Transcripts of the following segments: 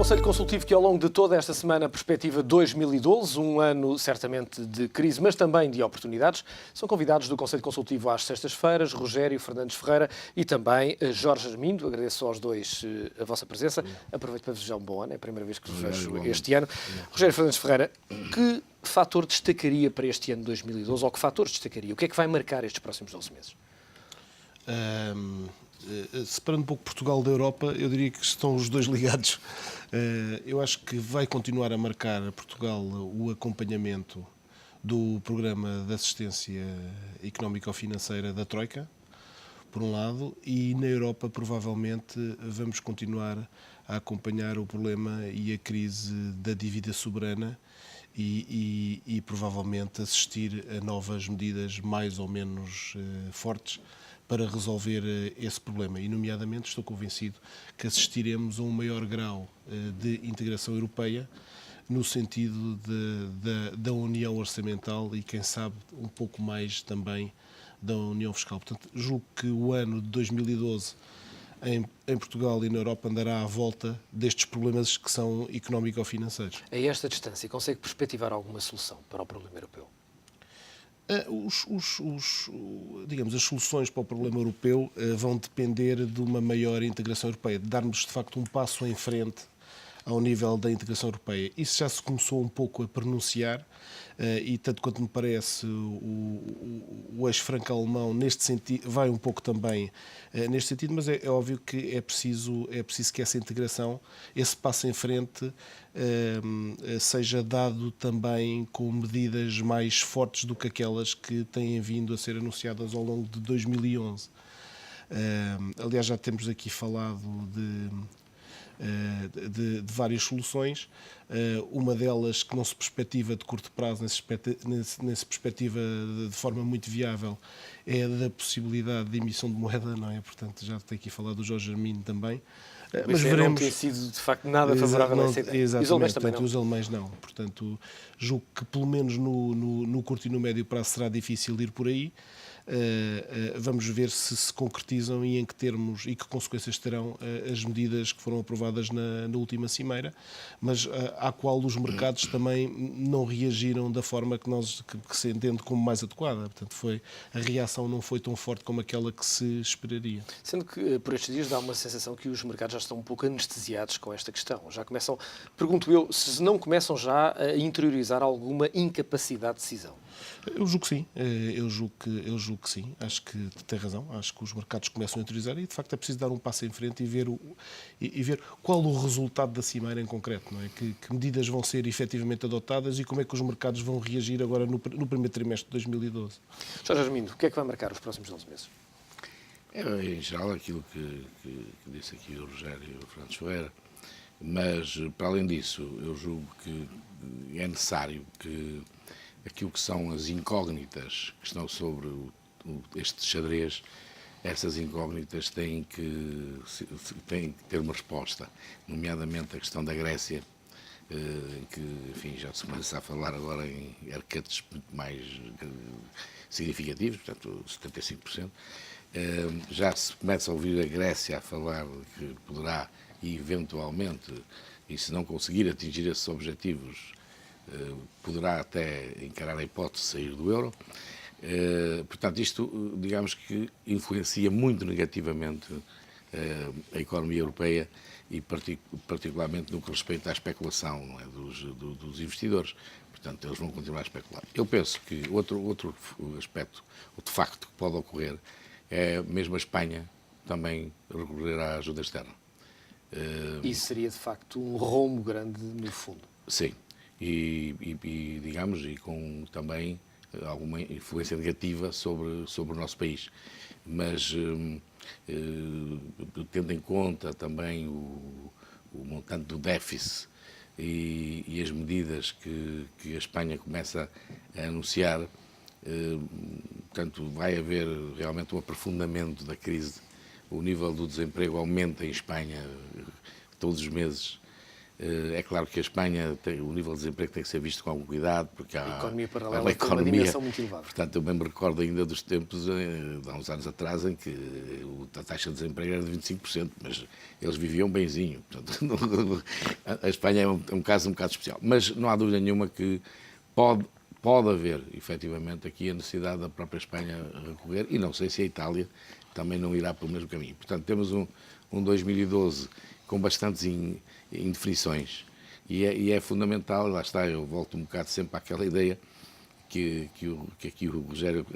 Conselho Consultivo que ao longo de toda esta semana perspectiva 2012, um ano certamente de crise, mas também de oportunidades. São convidados do Conselho Consultivo às sextas-feiras, Rogério Fernandes Ferreira e também Jorge Armindo. Agradeço aos dois a vossa presença. Aproveito para desejar um bom ano, é a primeira vez que vos vejo este ano. Rogério Fernandes Ferreira, que fator destacaria para este ano de 2012, ou que fatores destacaria? O que é que vai marcar estes próximos 12 meses? Separando um pouco Portugal da Europa, eu diria que estão os dois ligados. Eu acho que vai continuar a marcar a Portugal o acompanhamento do programa de assistência económico-financeira da Troika, por um lado, e na Europa provavelmente vamos continuar a acompanhar o problema e a crise da dívida soberana e provavelmente assistir a novas medidas mais ou menos fortes para resolver esse problema. E, nomeadamente, estou convencido que assistiremos a um maior grau de integração europeia no sentido da união orçamental e, quem sabe, um pouco mais também da união fiscal. Portanto, julgo que o ano de 2012 em Portugal e na Europa andará à volta destes problemas que são económico-financeiros. A esta distância, consegue perspectivar alguma solução para o problema europeu? Digamos, as soluções para o problema europeu vão depender de uma maior integração europeia, de darmos, de facto, um passo em frente ao nível da integração europeia. Isso já se começou um pouco a pronunciar e, tanto quanto me parece, o eixo franco-alemão, neste sentido, vai um pouco também neste sentido, mas é óbvio que é preciso que essa integração, esse passo em frente, seja dado também com medidas mais fortes do que aquelas que têm vindo a ser anunciadas ao longo de 2011. Aliás, já temos aqui falado de várias soluções, uma delas que não se perspectiva de curto prazo, nem se perspectiva de forma muito viável, é da possibilidade de emissão de moeda, não é? Portanto, já tenho aqui falado do Jorge Armindo também. Mas veremos... não tem sido, de facto, nada favorável a essa ideia. Exatamente, os alemães também não. Os alemães não. Portanto, julgo que pelo menos no curto e no médio prazo será difícil ir por aí. Vamos ver se concretizam e em que termos e que consequências terão as medidas que foram aprovadas na última cimeira, mas à qual os mercados também não reagiram da forma que se entende como mais adequada. Portanto, a reação não foi tão forte como aquela que se esperaria. Sendo que por estes dias dá uma sensação que os mercados já estão um pouco anestesiados com esta questão. Já começam, pergunto eu, se não começam já a interiorizar alguma incapacidade de decisão. Eu julgo que sim, eu julgo que sim, acho que tem razão, acho que os mercados começam a interiorizar e de facto é preciso dar um passo em frente e ver qual o resultado da cimeira em concreto, não é? Que medidas vão ser efetivamente adotadas e como é que os mercados vão reagir agora no primeiro trimestre de 2012. Jorge Armindo, o que é que vai marcar os próximos 12 meses? Em geral, aquilo que disse aqui o Rogério Fernandes Ferreira, mas para além disso, eu julgo que é necessário que aquilo que são as incógnitas que estão sobre este xadrez, essas incógnitas têm que ter uma resposta, nomeadamente a questão da Grécia, que, enfim, já se começa a falar agora em arquetes muito mais significativos, portanto 75%. Já se começa a ouvir a Grécia a falar que poderá, eventualmente, e se não conseguir atingir esses objetivos, poderá até encarar a hipótese de sair do euro. Portanto, isto, digamos que influencia muito negativamente a economia europeia e particularmente no que respeita à especulação, não é, dos investidores. Portanto, eles vão continuar a especular. Eu penso que outro aspecto, outro facto que pode ocorrer é mesmo a Espanha também recorrer à ajuda externa. Isso seria, de facto, um rombo grande no fundo. Sim. E digamos, e com também alguma influência negativa sobre o nosso país. Mas, tendo em conta também o montante do déficit e as medidas que a Espanha começa a anunciar, portanto, vai haver realmente um aprofundamento da crise. O nível do desemprego aumenta em Espanha todos os meses. É claro que a Espanha, o nível de desemprego tem que ser visto com algum cuidado, porque A economia paralela a tem uma dimensão muito elevada. Portanto, eu bem me recordo ainda dos tempos, de há uns anos atrás, em que a taxa de desemprego era de 25%, mas eles viviam benzinho. Portanto, a Espanha é um caso um bocado especial. Mas não há dúvida nenhuma que pode haver, efetivamente, aqui a necessidade da própria Espanha recorrer, e não sei se a Itália também não irá pelo mesmo caminho. Portanto, temos um 2012 com bastantes indefinições, e é fundamental, lá está, eu volto um bocado sempre àquela ideia que aqui o Rogério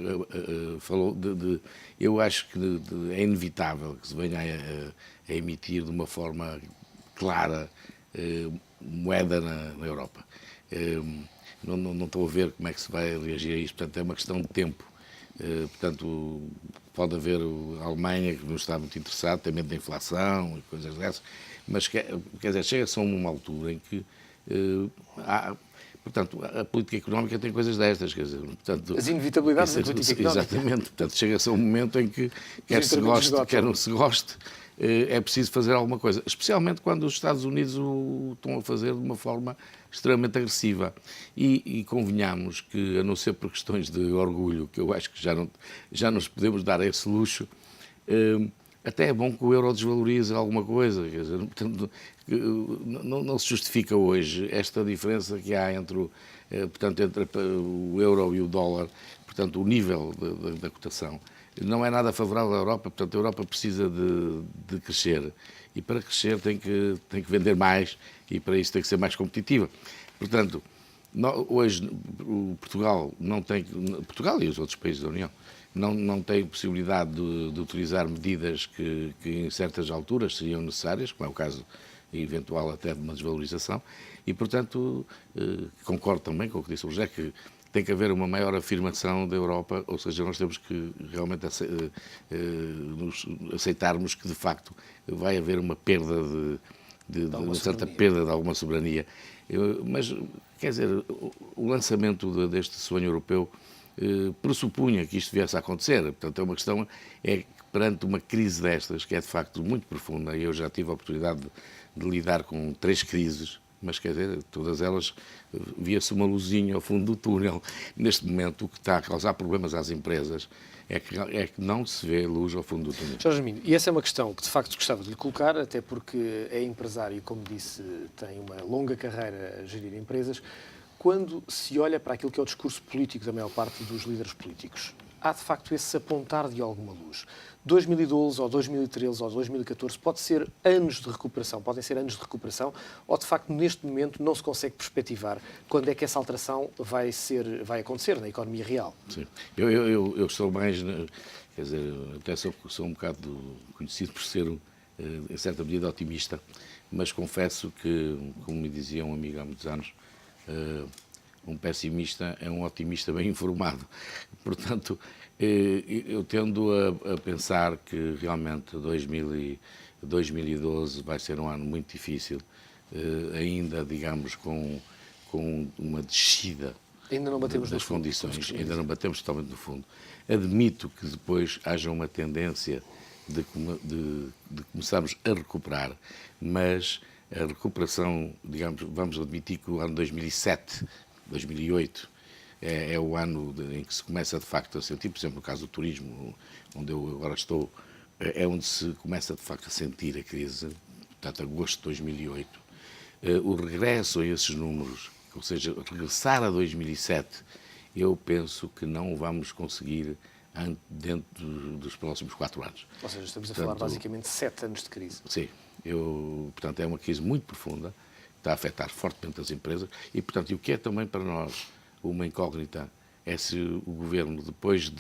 falou, eu acho que é inevitável que se venha a emitir de uma forma clara moeda na Europa. Não estou a ver como é que se vai reagir a isto, portanto é uma questão de tempo. Portanto, pode haver a Alemanha, que não está muito interessada, tem medo da inflação e coisas dessas, mas quer dizer, chega-se a uma altura em que portanto, a política económica tem coisas destas, quer dizer, portanto, as inevitabilidades da política económica. Exatamente, portanto, chega-se a um momento em que, quer se goste, quer não se goste, é preciso fazer alguma coisa, especialmente quando os Estados Unidos o estão a fazer de uma forma extremamente agressiva. E convenhamos que, a não ser por questões de orgulho, que eu acho que já nos podemos dar esse luxo, até é bom que o euro desvalorize alguma coisa. Quer dizer, portanto, não se justifica hoje esta diferença que há entre o euro e o dólar, portanto, o nível da cotação. Não é nada favorável à Europa, portanto, a Europa precisa de crescer. E para crescer tem que vender mais, e para isso tem que ser mais competitiva. Portanto, hoje Portugal e os outros países da União não têm possibilidade de utilizar medidas que em certas alturas seriam necessárias, como é o caso eventual até de uma desvalorização, e portanto concordo também com o que disse o José, que tem que haver uma maior afirmação da Europa, ou seja, nós temos que realmente aceitarmos que de facto vai haver uma perda uma certa perda de alguma soberania. Mas, quer dizer, o lançamento deste sonho europeu pressupunha que isto viesse a acontecer. Portanto, é uma questão, perante uma crise destas, que é de facto muito profunda, e eu já tive a oportunidade de lidar com 3 crises, mas quer dizer, todas elas via-se uma luzinha ao fundo do túnel. Neste momento, o que está a causar problemas às empresas é que não se vê luz ao fundo do túnel. Jorge Arminio, e essa é uma questão que de facto gostava de lhe colocar, até porque é empresário, como disse, tem uma longa carreira a gerir empresas. Quando se olha para aquilo que é o discurso político da maior parte dos líderes políticos, há de facto esse apontar de alguma luz. 2012 ou 2013 ou 2014 podem ser anos de recuperação, ou de facto neste momento não se consegue perspectivar quando é que essa alteração vai acontecer na economia real? Sim, eu estou mais, quer dizer, até sou um bocado conhecido por ser, em certa medida, otimista, mas confesso que, como me dizia um amigo há muitos anos, um pessimista é um otimista bem informado. Portanto, eu tendo a pensar que realmente 2012 vai ser um ano muito difícil, ainda, digamos, com uma descida ainda não batemos das condições, ainda não batemos totalmente no fundo. Admito que depois haja uma tendência de começarmos a recuperar, mas a recuperação, digamos, vamos admitir que o ano 2007, 2008, é o ano em que se começa de facto a sentir, por exemplo, no caso do turismo, onde eu agora estou, é onde se começa de facto a sentir a crise, portanto, agosto de 2008. O regresso a esses números, ou seja, regressar a 2007, eu penso que não vamos conseguir dentro dos próximos 4 anos. Ou seja, estamos a falar basicamente 7 anos de crise. Sim, portanto, é uma crise muito profunda, está a afetar fortemente as empresas e, portanto, o que é também para nós uma incógnita é se o Governo, depois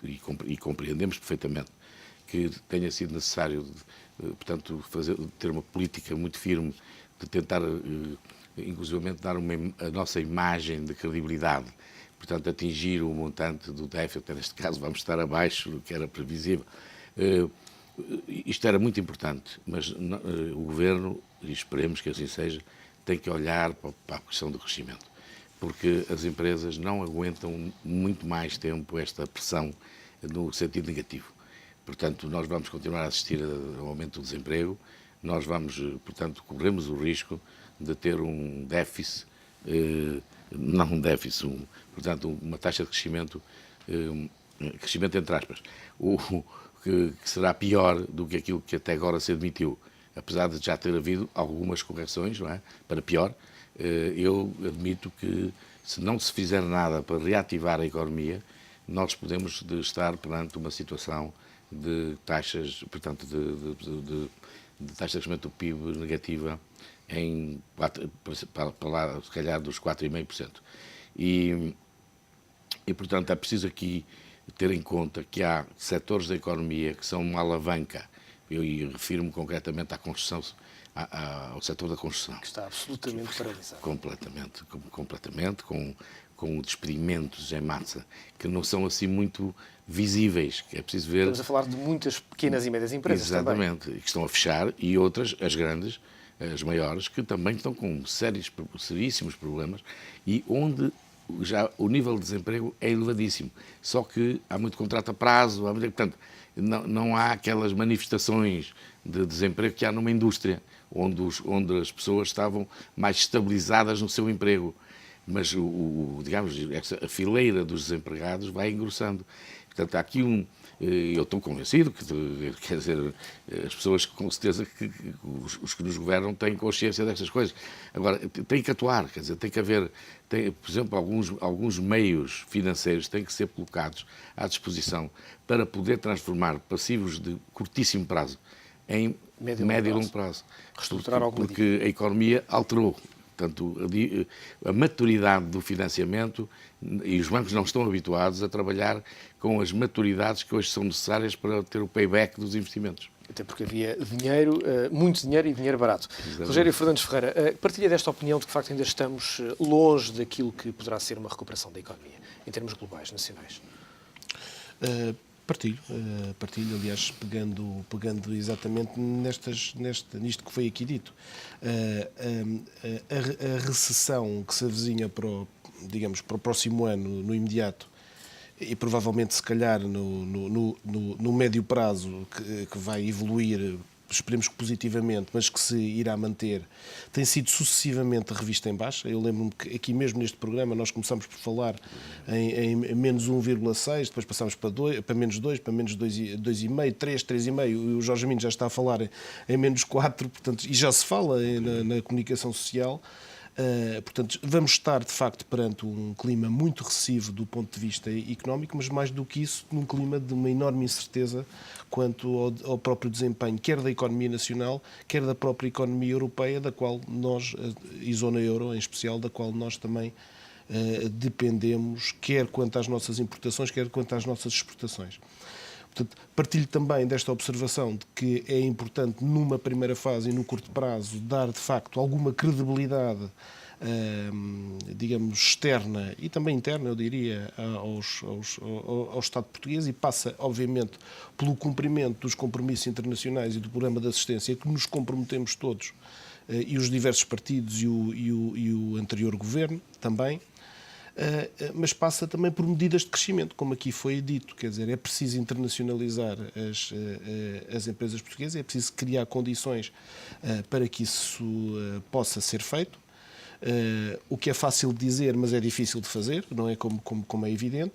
e compreendemos perfeitamente que tenha sido necessário, portanto, ter uma política muito firme de tentar, inclusivamente, dar a nossa imagem de credibilidade, portanto, atingir o montante do déficit, neste caso vamos estar abaixo do que era previsível. Isto era muito importante, mas o Governo, e esperemos que assim seja, tem que olhar para a questão do crescimento, porque as empresas não aguentam muito mais tempo esta pressão no sentido negativo. Portanto, nós vamos continuar a assistir ao aumento do desemprego, nós vamos, portanto, corremos o risco de ter um déficit, não um déficit, portanto, uma taxa de crescimento, crescimento entre aspas, que será pior do que aquilo que até agora se admitiu. Apesar de já ter havido algumas correções, não é? Para pior, eu admito que se não se fizer nada para reativar a economia, nós podemos estar perante uma situação de taxas, portanto, de taxa de crescimento do PIB negativa em para lá, se calhar, dos 4,5%. E, portanto, é preciso aqui ter em conta que há setores da economia que são uma alavanca. Eu refiro-me concretamente à construção, ao setor da construção. Que está absolutamente paralisado. Completamente, com despedimentos em massa, que não são assim muito visíveis, que é preciso ver... Estamos a falar de muitas pequenas e médias empresas. Exatamente, também. Que estão a fechar, e outras, as grandes, as maiores, que também estão com seríssimos problemas e onde já o nível de desemprego é elevadíssimo. Só que há muito contrato a prazo, portanto, não há aquelas manifestações de desemprego que há numa indústria, onde as pessoas estavam mais estabilizadas no seu emprego. Mas, digamos, a fileira dos desempregados vai engrossando. Portanto, há aqui eu estou convencido que, quer dizer, as pessoas, com certeza, os que nos governam têm consciência destas coisas. Agora, tem que atuar, quer dizer, tem que haver, por exemplo, alguns meios financeiros têm que ser colocados à disposição para poder transformar passivos de curtíssimo prazo em médio e longo prazo. Reestruturar alguma dívida. Porque a economia alterou. Portanto, a maturidade do financiamento, e os bancos não estão habituados a trabalhar com as maturidades que hoje são necessárias para ter o payback dos investimentos. Até porque havia dinheiro, muito dinheiro e dinheiro barato. Exatamente. Rogério Fernandes Ferreira, partilha desta opinião de que, de facto, ainda estamos longe daquilo que poderá ser uma recuperação da economia, em termos globais, nacionais? Partilho, aliás, pegando exatamente nisto que foi aqui dito. A recessão que se avizinha para o próximo ano, no imediato, e provavelmente, se calhar, no médio prazo, que vai evoluir, esperemos que positivamente, mas que se irá manter, tem sido sucessivamente revista em baixa. Eu lembro-me que aqui mesmo neste programa nós começamos por falar em menos 1,6, depois passámos para menos 2, para menos 2,5, 3, 3,5. O Jorge Amino já está a falar em menos 4, portanto, e já se fala na comunicação social. Portanto, vamos estar, de facto, perante um clima muito recessivo do ponto de vista económico, mas mais do que isso, num clima de uma enorme incerteza quanto ao próprio desempenho, quer da economia nacional, quer da própria economia europeia, da qual nós, e zona euro em especial, da qual nós também dependemos, quer quanto às nossas importações, quer quanto às nossas exportações. Portanto, partilho também desta observação de que é importante, numa primeira fase e no curto prazo, dar, de facto, alguma credibilidade, digamos, externa e também interna, eu diria, ao Estado português, e passa, obviamente, pelo cumprimento dos compromissos internacionais e do programa de assistência que nos comprometemos todos, e os diversos partidos e o anterior governo também. Mas passa também por medidas de crescimento, como aqui foi dito, quer dizer, é preciso internacionalizar as empresas portuguesas, é preciso criar condições para que isso possa ser feito, o que é fácil de dizer, mas é difícil de fazer, não é como é evidente.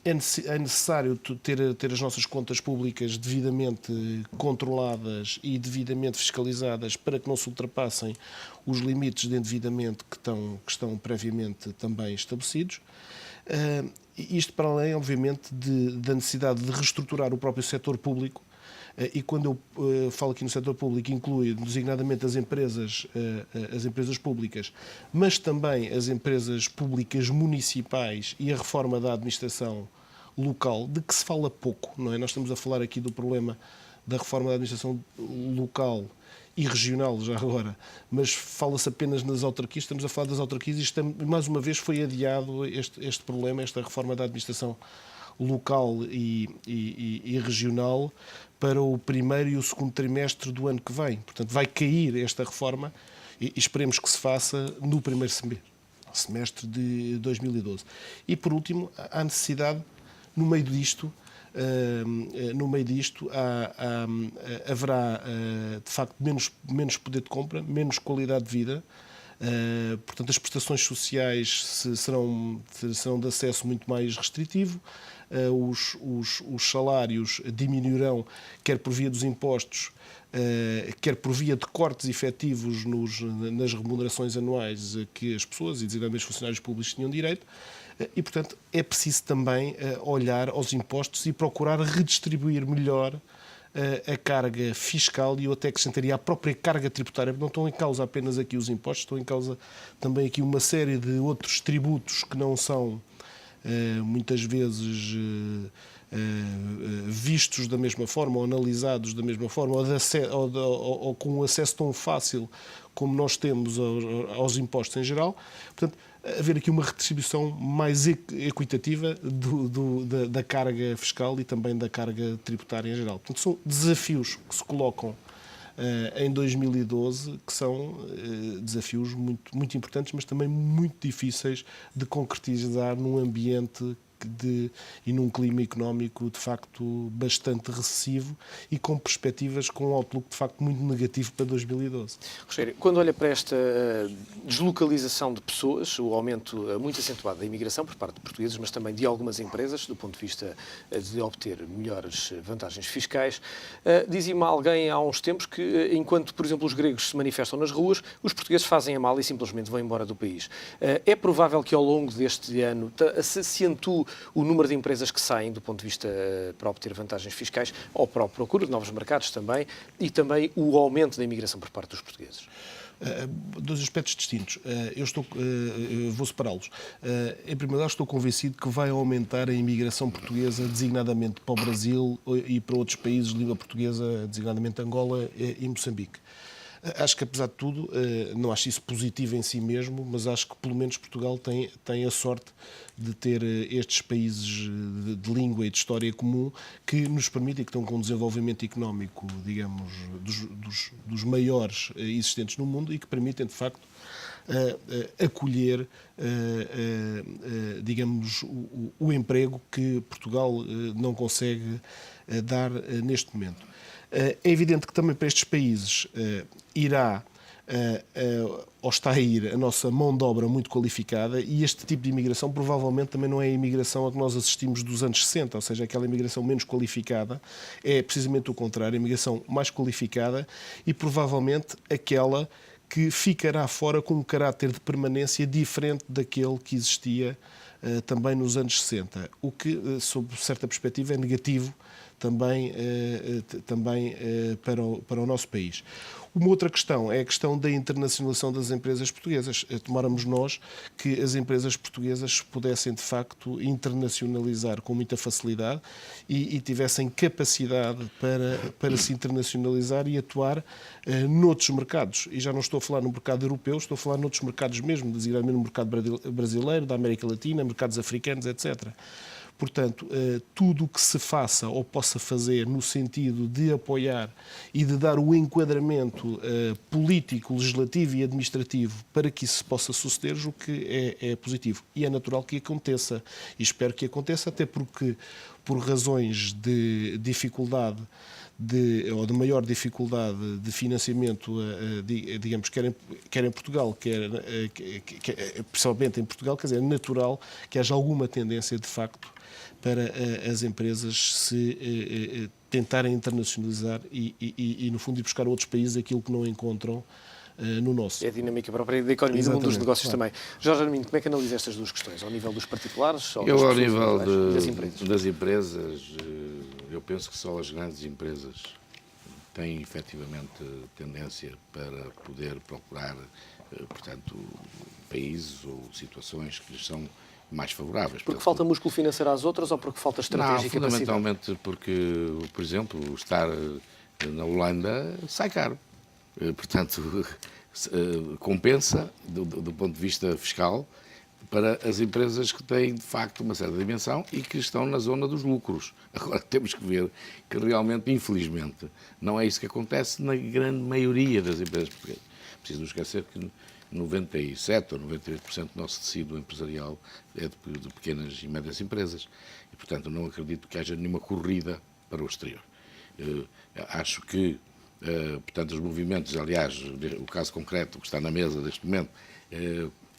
É necessário ter as nossas contas públicas devidamente controladas e devidamente fiscalizadas para que não se ultrapassem os limites de endividamento que estão previamente também estabelecidos. Isto para além, obviamente, da necessidade de reestruturar o próprio setor público. E quando eu falo aqui no setor público, inclui designadamente as empresas públicas, mas também as empresas públicas municipais e a reforma da administração local, de que se fala pouco, não é? Nós estamos a falar aqui do problema da reforma da administração local e regional, já agora, mas fala-se apenas nas autarquias, estamos a falar das autarquias e mais uma vez foi adiado este problema, esta reforma da administração local e regional, para o primeiro e o segundo trimestre do ano que vem. Portanto, vai cair esta reforma e esperemos que se faça no primeiro semestre de 2012. E, por último, há necessidade, no meio disto, no meio disto haverá, de facto, menos poder de compra, menos qualidade de vida. Portanto, as prestações sociais serão de acesso muito mais restritivo, os salários diminuirão, quer por via dos impostos, quer por via de cortes efetivos nas remunerações anuais a que as pessoas, e designadamente os funcionários públicos, tinham direito. E, portanto, é preciso também olhar aos impostos e procurar redistribuir melhor a carga fiscal, e eu até acrescentaria a própria carga tributária, porque não estão em causa apenas aqui os impostos, estão em causa também aqui uma série de outros tributos que não são muitas vezes vistos da mesma forma, ou analisados da mesma forma, ou com um acesso tão fácil como nós temos aos impostos em geral. Portanto, haver aqui uma redistribuição mais equitativa da carga fiscal e também da carga tributária em geral. Portanto, são desafios que se colocam em 2012, que são desafios muito, muito importantes, mas também muito difíceis de concretizar num ambiente e num clima económico de facto bastante recessivo e com perspectivas, com um outlook de facto muito negativo para 2012. Rogério, quando olha para esta deslocalização de pessoas, o aumento muito acentuado da imigração por parte de portugueses, mas também de algumas empresas, do ponto de vista de obter melhores vantagens fiscais, dizia-me alguém há uns tempos que, enquanto, por exemplo, os gregos se manifestam nas ruas, os portugueses fazem a mala e simplesmente vão embora do país. É provável que ao longo deste ano se acentue o número de empresas que saem do ponto de vista para obter vantagens fiscais, ou para a procura de novos mercados também, e também o aumento da imigração por parte dos portugueses? Dois aspectos distintos. Eu vou separá-los. Em primeiro lugar, estou convencido que vai aumentar a imigração portuguesa, designadamente para o Brasil e para outros países de língua portuguesa, designadamente Angola e Moçambique. Acho que, apesar de tudo, não acho isso positivo em si mesmo, mas acho que, pelo menos, Portugal tem a sorte de ter estes países de língua e de história comum que nos permitem, que estão com um desenvolvimento económico, digamos, dos maiores existentes no mundo e que permitem, de facto, acolher, digamos, o emprego que Portugal não consegue dar neste momento. É evidente que também para estes países irá ou está a ir a nossa mão de obra muito qualificada, e este tipo de imigração provavelmente também não é a imigração a que nós assistimos dos anos 60, ou seja, aquela imigração menos qualificada, é precisamente o contrário, a imigração mais qualificada e provavelmente aquela que ficará fora com um caráter de permanência diferente daquele que existia também nos anos 60, o que, sob certa perspectiva, é negativo também para o nosso país. Uma outra questão é a questão da internacionalização das empresas portuguesas. Tomáramos nós que as empresas portuguesas pudessem, de facto, internacionalizar com muita facilidade e tivessem capacidade para se internacionalizar e atuar noutros mercados. E já não estou a falar no mercado europeu, estou a falar noutros mercados mesmo, designadamente no mercado brasileiro, da América Latina, mercados africanos, etc. Portanto, tudo o que se faça ou possa fazer no sentido de apoiar e de dar o enquadramento político, legislativo e administrativo para que isso possa suceder, o que é positivo. E é natural que aconteça. E espero que aconteça, até porque, por razões de dificuldade ou de maior dificuldade de financiamento, digamos, quer em Portugal, quer principalmente em Portugal, quer dizer, é natural que haja alguma tendência, de facto, para as empresas se tentarem internacionalizar e, no fundo, ir buscar a outros países aquilo que não encontram no nosso. É a dinâmica própria da economia e do mundo dos negócios, claro. Também. Jorge Armindo, como é que analisa estas duas questões? Ao nível dos particulares ou ao nível das empresas, eu penso que só as grandes empresas têm efetivamente tendência para poder procurar, portanto, países ou situações que lhes são mais favoráveis. Porque falta músculo financeiro às outras ou porque falta estratégia e capacidade? Fundamentalmente porque, por exemplo, estar na Holanda sai caro. Portanto, compensa, do ponto de vista fiscal, para as empresas que têm, de facto, uma certa dimensão e que estão na zona dos lucros. Agora, temos que ver que realmente, infelizmente, não é isso que acontece na grande maioria das empresas portuguesas. Preciso não esquecer que 97% ou 98% do nosso tecido empresarial é de pequenas e médias empresas. E, portanto, não acredito que haja nenhuma corrida para o exterior. Acho que, portanto, os movimentos, aliás, o caso concreto que está na mesa neste momento,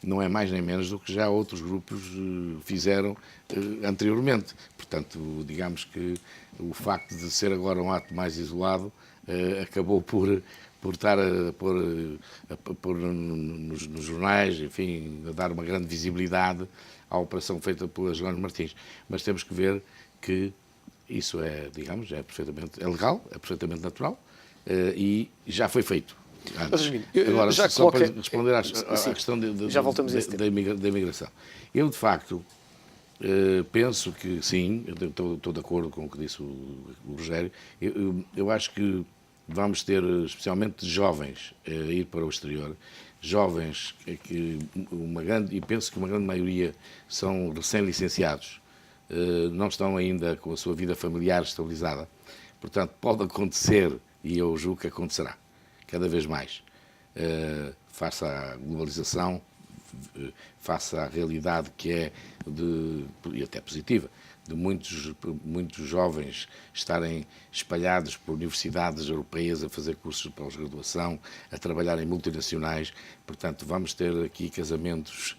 não é mais nem menos do que já outros grupos fizeram anteriormente. Portanto, digamos que o facto de ser agora um ato mais isolado acabou por estar a pôr nos jornais, enfim, a dar uma grande visibilidade à operação feita pela Jerónimo Martins. Mas temos que ver que isso é, digamos, é legal, é perfeitamente natural e já foi feito. Agora, já só para responder à questão já voltamos a esse da imigração. Eu, de facto, penso que sim, estou de acordo com o que disse o Rogério. Eu acho que vamos ter, especialmente jovens, a ir para o exterior, jovens que e penso que uma grande maioria são recém-licenciados, não estão ainda com a sua vida familiar estabilizada. Portanto, pode acontecer, e eu julgo que acontecerá, cada vez mais, face à globalização, face à realidade que é, e até positiva, de muitos jovens estarem espalhados por universidades europeias a fazer cursos de pós-graduação, a trabalhar em multinacionais. Portanto, vamos ter aqui casamentos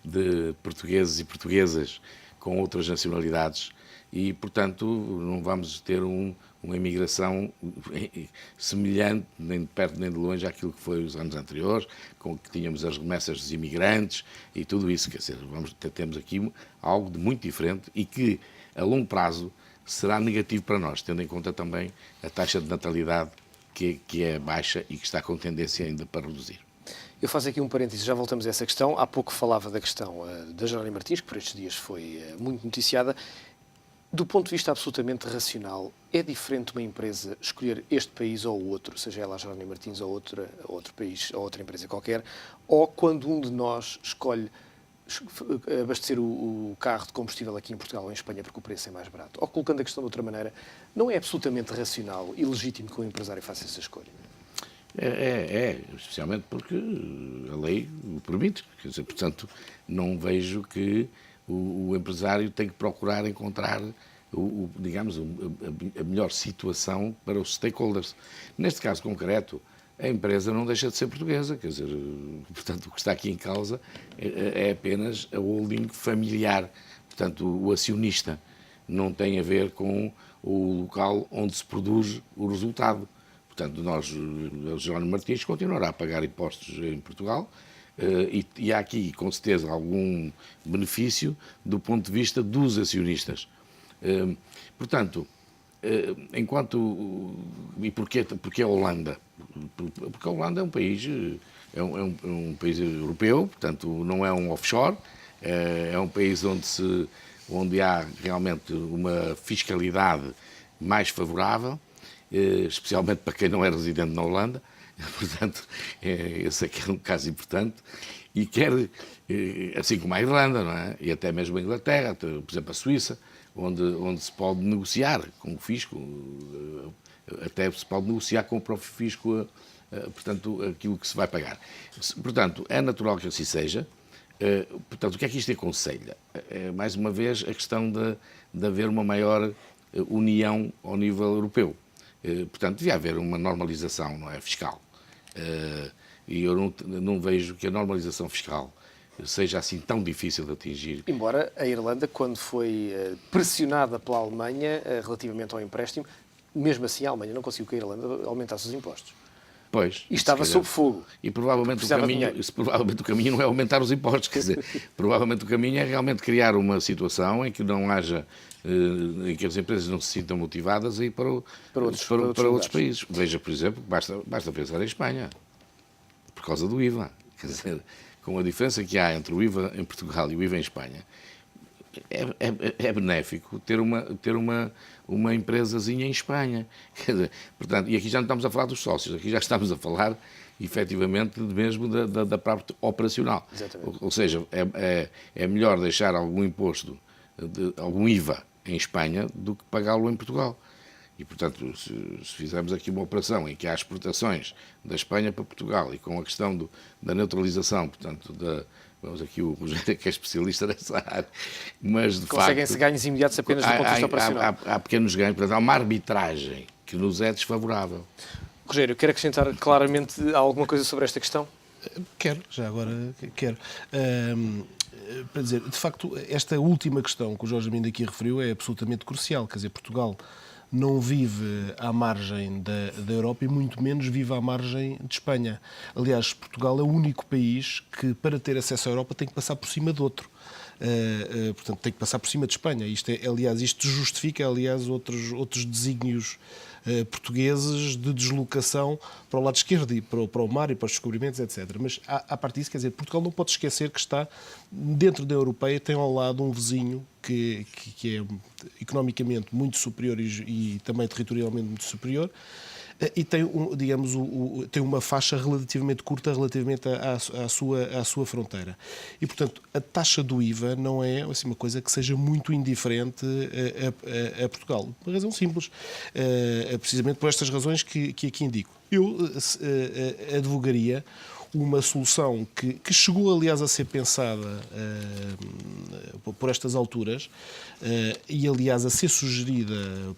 de portugueses e portuguesas com outras nacionalidades e, portanto, não vamos ter uma imigração semelhante, nem de perto nem de longe, àquilo que foi os anos anteriores, com que tínhamos as remessas dos imigrantes e tudo isso. Quer dizer, temos aqui algo de muito diferente e que, a longo prazo, será negativo para nós, tendo em conta também a taxa de natalidade que é baixa e que está com tendência ainda para reduzir. Eu faço aqui um parêntese, já voltamos a essa questão. Há pouco falava da questão da Jerónimo Martins, que por estes dias foi muito noticiada. Do ponto de vista absolutamente racional, é diferente uma empresa escolher este país ou o outro, seja ela a Jerónimo Martins ou outro país ou outra empresa qualquer, ou quando um de nós escolhe abastecer o carro de combustível aqui em Portugal ou em Espanha porque o preço é mais barato? Ou colocando a questão de outra maneira, não é absolutamente racional e legítimo que o empresário faça essa escolha? Especialmente porque a lei o permite. Quer dizer, portanto, não vejo que o empresário tem que procurar encontrar, digamos, a melhor situação para os stakeholders. Neste caso concreto, a empresa não deixa de ser portuguesa, quer dizer, portanto, o que está aqui em causa é apenas a holding familiar, portanto, o acionista. Não tem a ver com o local onde se produz o resultado. Portanto, o Jerónimo Martins continuará a pagar impostos em Portugal e há aqui, com certeza, algum benefício do ponto de vista dos acionistas. Portanto, E porquê a Holanda? Porque a Holanda é um país, um país europeu, portanto, não é um offshore, é um país onde há realmente uma fiscalidade mais favorável, especialmente para quem não é residente na Holanda. Portanto, esse aqui é um caso importante. E assim como a Irlanda, não é? E até mesmo a Inglaterra, por exemplo, a Suíça, onde se pode negociar com o fisco, até se pode negociar com o próprio fisco, portanto, aquilo que se vai pagar. Portanto, é natural que assim seja. Portanto, o que é que isto aconselha? Mais uma vez, a questão de haver uma maior união ao nível europeu. Portanto, devia haver uma normalização, não é, fiscal. E eu não vejo que a normalização fiscal seja assim tão difícil de atingir. Embora a Irlanda, quando foi pressionada pela Alemanha relativamente ao empréstimo, mesmo assim a Alemanha não conseguiu que a Irlanda aumentasse os impostos. Pois. E estava sob fogo. E provavelmente o caminho não é aumentar os impostos, quer dizer, provavelmente o caminho é realmente criar uma situação em que não haja, em que as empresas não se sintam motivadas a ir para outros países. Veja, por exemplo, basta pensar em Espanha, por causa do IVA. Quer dizer, com a diferença que há entre o IVA em Portugal e o IVA em Espanha, é benéfico ter uma empresazinha em Espanha. Quer dizer, portanto, e aqui já não estamos a falar dos sócios, aqui já estamos a falar, efetivamente, mesmo da parte operacional. Exatamente. Ou seja, é melhor deixar algum imposto, algum IVA em Espanha, do que pagá-lo em Portugal. E, portanto, se fizermos aqui uma operação em que há exportações da Espanha para Portugal e com a questão da neutralização, portanto, vamos aqui o Rogério que é especialista nessa área, mas de Conseguem-se facto... ganhos imediatos apenas do ponto de vista operacional. Há pequenos ganhos, portanto, há uma arbitragem que nos é desfavorável. Rogério, quer acrescentar claramente alguma coisa sobre esta questão? Quero, já agora quero. Para dizer, de facto, esta última questão que o Jorge Armindo aqui referiu é absolutamente crucial. Quer dizer, Portugal não vive à margem da Europa e muito menos vive à margem de Espanha. Aliás, Portugal é o único país que, para ter acesso à Europa, tem que passar por cima de outro. Portanto, tem que passar por cima de Espanha. Isto justifica, outros desígnios portugueses de deslocação para o lado esquerdo e para o mar e para os descobrimentos, etc. Mas, à parte disso, quer dizer, Portugal não pode esquecer que está dentro da Europeia, tem ao lado um vizinho que é economicamente muito superior e também territorialmente muito superior, e tem, digamos, tem uma faixa relativamente curta relativamente à sua fronteira. E, portanto, a taxa do IVA não é assim, uma coisa que seja muito indiferente a Portugal. Por uma razão simples, precisamente por estas razões que aqui indico. Eu advogaria uma solução que chegou, aliás, a ser pensada por estas alturas e, aliás, a ser sugerida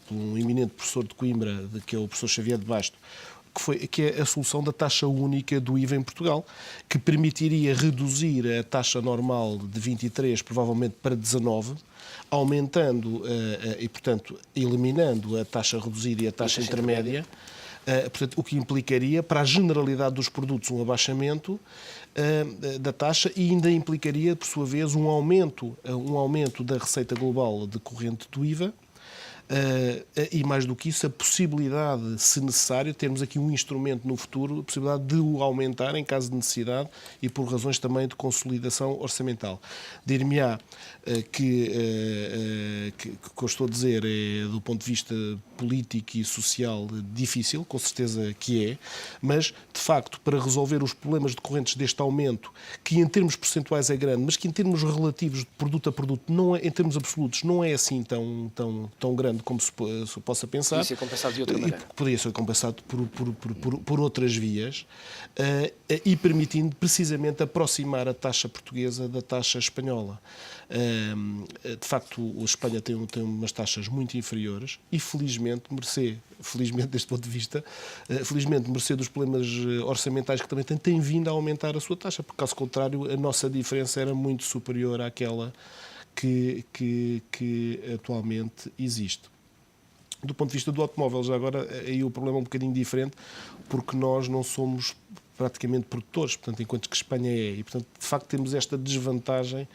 por um eminente professor de Coimbra, que é o professor Xavier de Basto, que é a solução da taxa única do IVA em Portugal, que permitiria reduzir a taxa normal de 23, provavelmente, para 19, aumentando e, portanto, eliminando a taxa reduzida e a taxa intermédia. Portanto, o que implicaria para a generalidade dos produtos um abaixamento da taxa e ainda implicaria, por sua vez, um aumento da receita global decorrente do IVA. E mais do que isso, a possibilidade, se necessário, termos aqui um instrumento no futuro, a possibilidade de o aumentar em caso de necessidade e por razões também de consolidação orçamental. Dir-me-á que eu estou a dizer é, do ponto de vista político e social, difícil, com certeza que é, mas, de facto, para resolver os problemas decorrentes deste aumento, que em termos percentuais é grande, mas que em termos relativos, de produto a produto, não é, em termos absolutos, não é assim tão grande como se possa pensar. Podia ser compensado de outra maneira. Poderia ser compensado por outras vias e permitindo precisamente aproximar a taxa portuguesa da taxa espanhola. De facto, a Espanha tem umas taxas muito inferiores e, felizmente, deste ponto de vista, mercê dos problemas orçamentais que também tem vindo a aumentar a sua taxa, porque, caso contrário, a nossa diferença era muito superior àquela que atualmente existe. Do ponto de vista do automóvel, já agora, aí o problema é um bocadinho diferente, porque nós não somos praticamente produtores, portanto, enquanto que Espanha é. E, portanto, de facto, temos esta desvantagem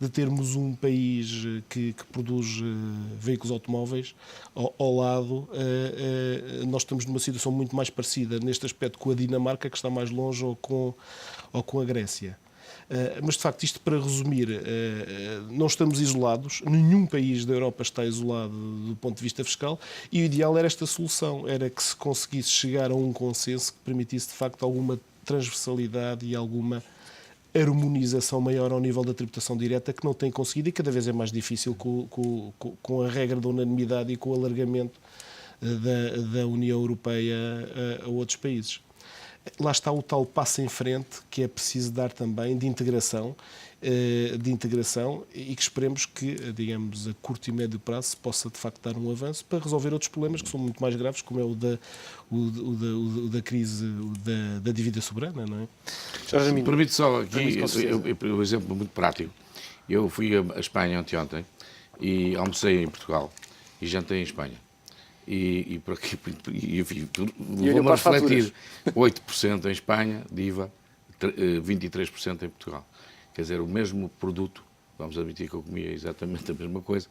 de termos um país que produz veículos automóveis ao lado. Nós estamos numa situação muito mais parecida neste aspecto com a Dinamarca, que está mais longe, ou com a Grécia. Mas, de facto, isto para resumir, não estamos isolados, nenhum país da Europa está isolado do ponto de vista fiscal e o ideal era esta solução, era que se conseguisse chegar a um consenso que permitisse, de facto, alguma transversalidade e alguma harmonização maior ao nível da tributação direta, que não tem conseguido e cada vez é mais difícil com a regra da unanimidade e com o alargamento da União Europeia a outros países. Lá está o tal passo em frente que é preciso dar também de integração e que esperemos que, digamos, a curto e médio prazo se possa de facto dar um avanço para resolver outros problemas que são muito mais graves, como é o da crise da dívida soberana, não é? Jorge Armindo, permite só aqui um exemplo muito prático. Eu fui a Espanha ontem e almocei em Portugal e jantei em Espanha. E por aqui vou-me a refletir 8% em Espanha, de IVA, 23% em Portugal. Quer dizer, o mesmo produto, vamos admitir que eu comia exatamente a mesma coisa,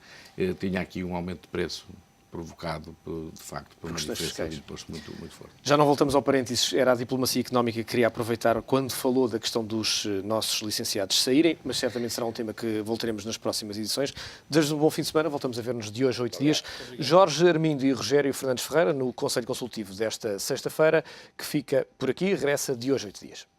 tinha aqui um aumento de preço provocado, de facto, por uma diferença de imposto muito forte. Já não voltamos ao parênteses, era a diplomacia económica que queria aproveitar quando falou da questão dos nossos licenciados saírem, mas certamente será um tema que voltaremos nas próximas edições. Desejo-vos um bom fim de semana, voltamos a ver-nos de hoje a 8 dias. Jorge Armindo e Rogério Fernandes Ferreira, no Conselho Consultivo desta sexta-feira, que fica por aqui, regressa de hoje a 8 dias.